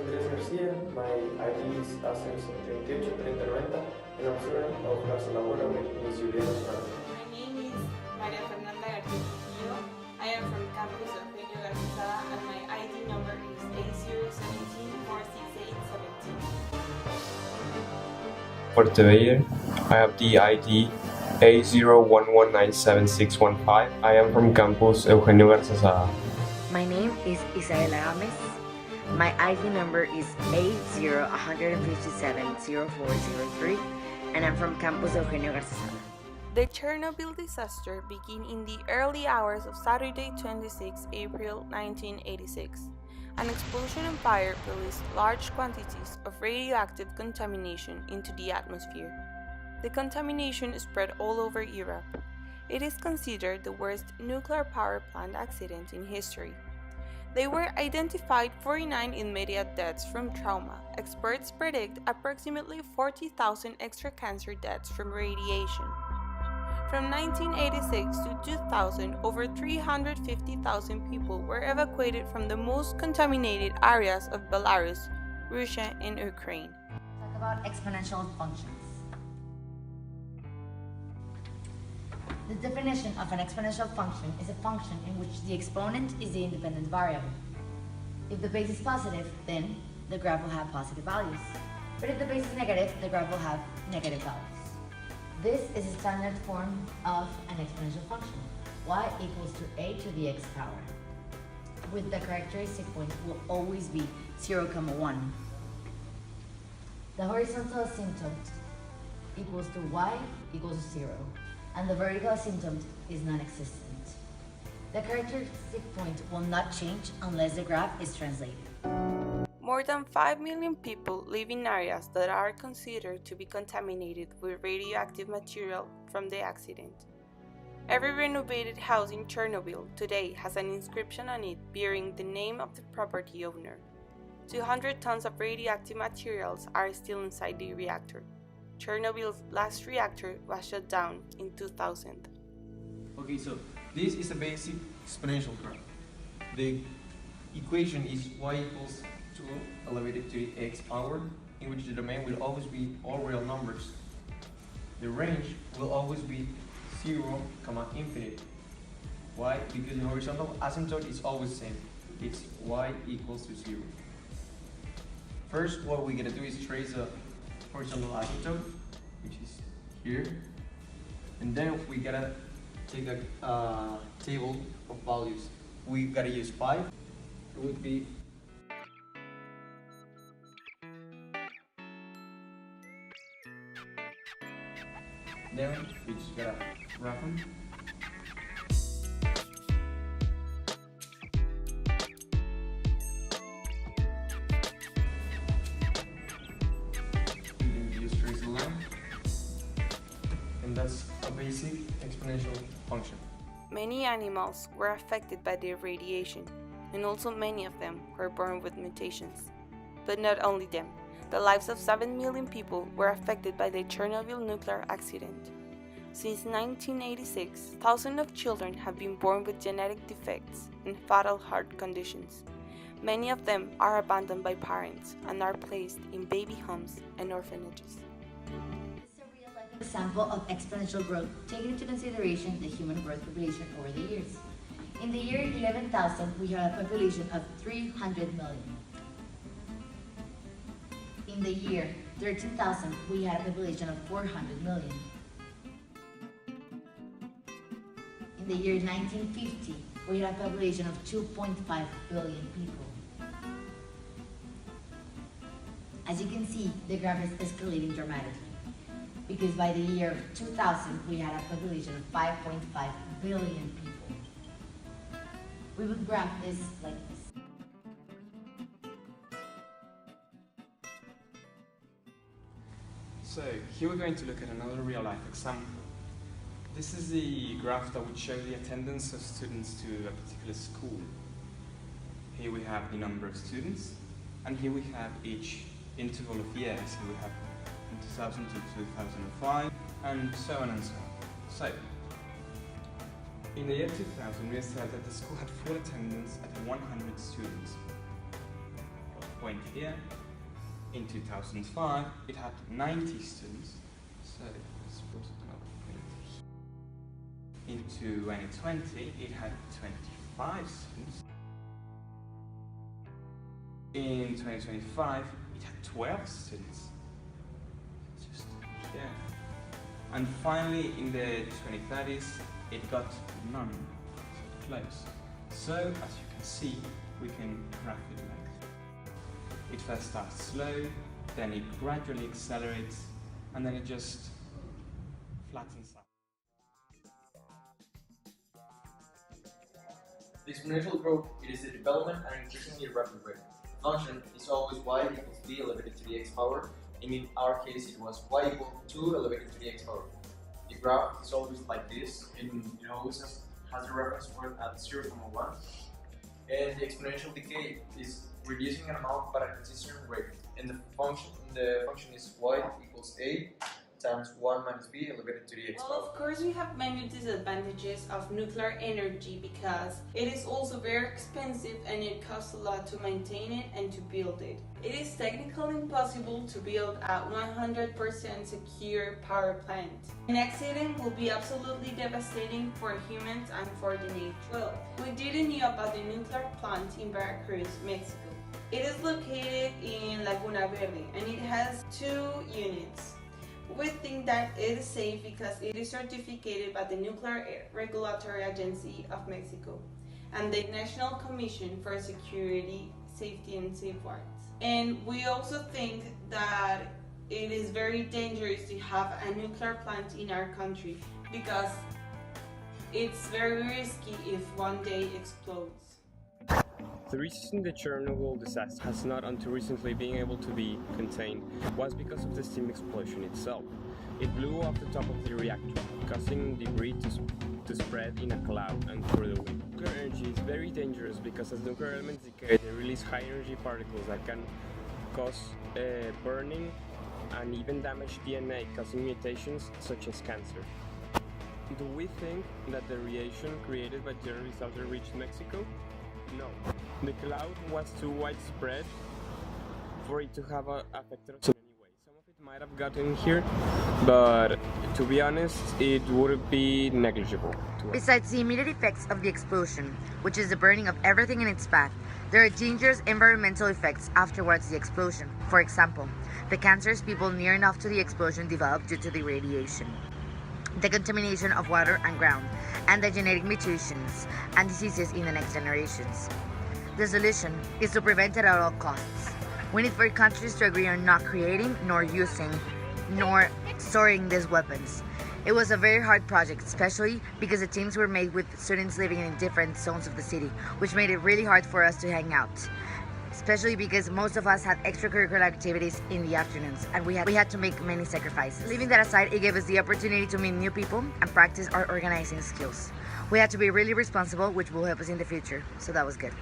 Andrés García, my ID is ASEM 78 3090, and I'm student of La Salabora with Miss Juliana Suárez. My name is María Fernanda García Trujillo. I am from campus of Eugenio García and my ID number is A017-46817. For today, I have the ID A01197615. I am from campus Eugenio García. My name is Isabela Ames. My ID number is A01570403 and I'm from campus Eugenio García. The Chernobyl disaster began in the early hours of Saturday, 26 April 1986. An explosion and fire released large quantities of radioactive contamination into the atmosphere. The contamination spread all over Europe. It is considered the worst nuclear power plant accident in history. There were identified 49 immediate deaths from trauma. Experts predict approximately 40,000 extra cancer deaths from radiation. From 1986 to 2000, over 350,000 people were evacuated from the most contaminated areas of Belarus, Russia, and Ukraine. Talk about exponential functions. The definition of an exponential function is a function in which the exponent is the independent variable. If the base is positive, then the graph will have positive values. But if the base is negative, the graph will have negative values. This is a standard form of an exponential function. Y equals to a to the x power, with the characteristic point will always be 0, 1. The horizontal asymptote equals to y equals to 0, and the vertical asymptote is non-existent. The characteristic point will not change unless the graph is translated. More than 5 million people live in areas that are considered to be contaminated with radioactive material from the accident. Every renovated house in Chernobyl today has an inscription on it bearing the name of the property owner. 200 tons of radioactive materials are still inside the reactor. Chernobyl's last reactor was shut down in 2000. Okay, so this is a basic exponential graph. The equation is y equals 2 elevated to the x power, in which the domain will always be all real numbers. The range will always be 0, infinite. Why? Because the horizontal asymptote is always the same. It's y equals to 0. First, what we're gonna do is trace the horizontal asymptote, which is here, and then we gotta take a table of values. We gotta use 5. It would be then we just gotta wrap them. And that's a basic exponential function. Many animals were affected by the radiation, and also many of them were born with mutations. But not only them, the lives of 7 million people were affected by the Chernobyl nuclear accident. Since 1986, thousands of children have been born with genetic defects and fatal heart conditions. Many of them are abandoned by parents and are placed in baby homes and orphanages. Example of exponential growth, taking into consideration the human growth population over the years. In the year 11,000, we had a population of 300 million. In the year 13,000, we had a population of 400 million. In the year 1950, we had a population of 2.5 billion people. As you can see, the graph is escalating dramatically, because by the year 2000, we had a population of 5.5 billion people. We would graph this like this. So here we're going to look at another real-life example. This is the graph that would show the attendance of students to a particular school. Here we have the number of students, and here we have each interval of years. Here we have from 2000 to 2005, and so on and so on. So, in the year 2000, we said that the school had full attendance at 100 students. point here. In 2005, it had 90 students. So let's put another point here. In 2020, it had 25 students. In 2025, it had 12 students. Just here. And finally, in the 2030s, it got none. So close. So, as you can see, we can graph it like this. It first starts slow, then it gradually accelerates, and then it just flattens out. The exponential growth, it is the development at an increasingly rapid rate. The function is always y equals b elevated to the x power, and in our case it was y equal to 2 elevated to the x power. The graph is always like this, and it always has a reference point at 0.1, and the exponential decay is reducing an amount but at a consistent rate, and the function is y equals a times 1 minus b elevated to the x Well, power. of course, we have many disadvantages of nuclear energy because it is also very expensive and it costs a lot to maintain it and to build it. It is technically impossible to build a 100% secure power plant. An accident will be absolutely devastating for humans and for the nature. Well, we didn't know about the nuclear plant in Veracruz, Mexico. It is located in Laguna Verde and it has 2 units. We think that it is safe because it is certificated by the Nuclear Regulatory Agency of Mexico and the National Commission for Security, Safety and Safeguards. And we also think that it is very dangerous to have a nuclear plant in our country because it's very risky if one day explodes. The reason the Chernobyl disaster has not until recently been able to be contained was because of the steam explosion itself. It blew off the top of the reactor, causing debris to spread in a cloud and through the wind. Nuclear energy is very dangerous because as nuclear elements decay, they release high energy particles that can cause burning and even damage DNA, causing mutations such as cancer. Do we think that the radiation created by the Chernobyl disaster reached Mexico? No. The cloud was too widespread for it to have affected us in any way. Some of it might have gotten here, but to be honest, it would be negligible to us. Besides the immediate effects of the explosion, which is the burning of everything in its path, there are dangerous environmental effects afterwards the explosion. For example, the cancers people near enough to the explosion developed due to the radiation, the contamination of water and ground, and the genetic mutations and diseases in the next generations. The solution is to prevent it at all costs. We need for countries to agree on not creating, nor using, nor storing these weapons. It was a very hard project, especially because the teams were made with students living in different zones of the city, which made it really hard for us to hang out. Especially because most of us had extracurricular activities in the afternoons and we had to make many sacrifices. Leaving that aside, it gave us the opportunity to meet new people and practice our organizing skills. We had to be really responsible, which will help us in the future, so that was good.